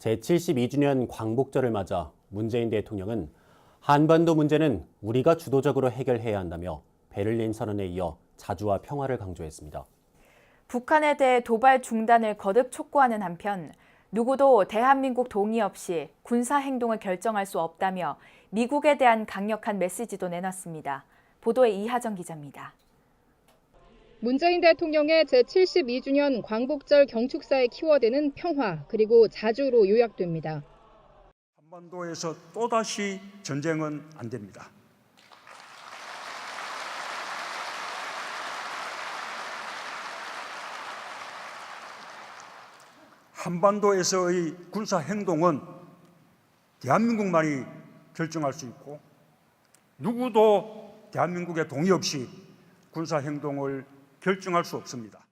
제72주년 광복절을 맞아 문재인 대통령은 한반도 문제는 우리가 주도적으로 해결해야 한다며 베를린 선언에 이어 자주와 평화를 강조했습니다. 북한에 대해 도발 중단을 거듭 촉구하는 한편 누구도 대한민국 동의 없이 군사 행동을 결정할 수 없다며 미국에 대한 강력한 메시지도 내놨습니다. 보도에 이하정 기자입니다. 문재인 대통령의 제72주년 광복절 경축사의 키워드는 평화 그리고 자주로 요약됩니다. 한반도에서 또다시 전쟁은 안 됩니다. 한반도에서의 군사 행동은 대한민국만이 결정할 수 있고 누구도 대한민국의 동의 없이 군사 행동을 결정할 수 없습니다.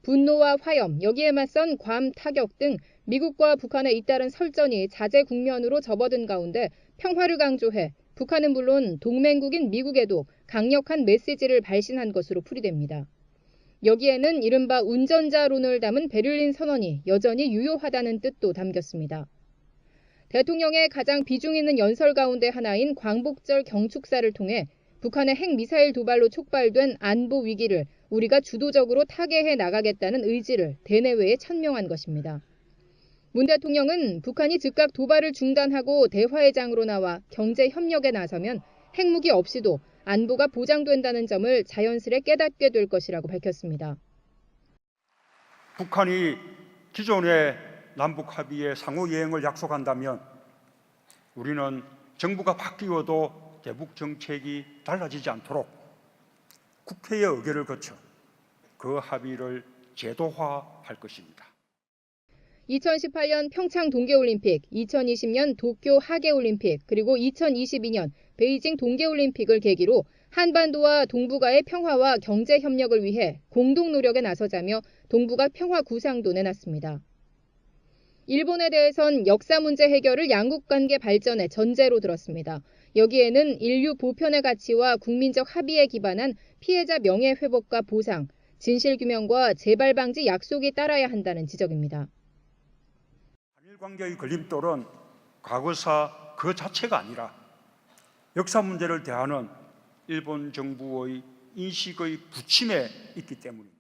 분노와 화염, 여기에 맞선 괌 타격 등 미국과 북한의 잇따른 설전이 자제 국면으로 접어든 가운데 평화를 강조해 북한은 물론 동맹국인 미국에도 강력한 메시지를 발신한 것으로 풀이됩니다. 여기에는 이른바 운전자론을 담은 베를린 선언이 여전히 유효하다는 뜻도 담겼습니다. 대통령의 가장 비중 있는 연설 가운데 하나인 광복절 경축사를 통해 북한의 핵미사일 도발로 촉발된 안보 위기를 우리가 주도적으로 타개해 나가겠다는 의지를 대내외에 천명한 것입니다. 문 대통령은 북한이 즉각 도발을 중단하고 대화의 장으로 나와 경제 협력에 나서면 핵무기 없이도 안보가 보장된다는 점을 자연스레 깨닫게 될 것이라고 밝혔습니다. 북한이 기존의 남북 합의의 상호 이행을 약속한다면 우리는 정부가 바뀌어도 대북 정책이 달라지지 않도록 국회의 의결을 거쳐 그 합의를 제도화할 것입니다. 2018년 평창 동계올림픽, 2020년 도쿄 하계올림픽, 그리고 2022년 베이징 동계올림픽을 계기로 한반도와 동북아의 평화와 경제 협력을 위해 공동 노력에 나서자며 동북아 평화 구상도 내놨습니다. 일본에 대해선 역사 문제 해결을 양국 관계 발전의 전제로 들었습니다. 여기에는 인류 보편의 가치와 국민적 합의에 기반한 피해자 명예회복과 보상, 진실규명과 재발 방지 약속이 따라야 한다는 지적입니다. 한일 관계의 걸림돌은 과거사 그 자체가 아니라 역사 문제를 대하는 일본 정부의 인식의 부침에 있기 때문입니다.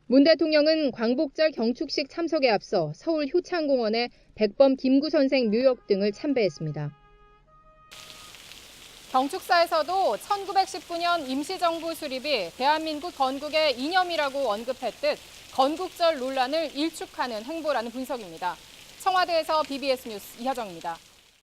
문 대통령은 광복절 경축식 참석에 앞서 서울 효창공원에 백범 김구 선생 묘역 등을 참배했습니다. 경축사에서도 1919년 임시정부 수립이 대한민국 건국의 이념이라고 언급했듯 건국절 논란을 일축하는 행보라는 분석입니다. 청와대에서 BBS 뉴스 이하정입니다.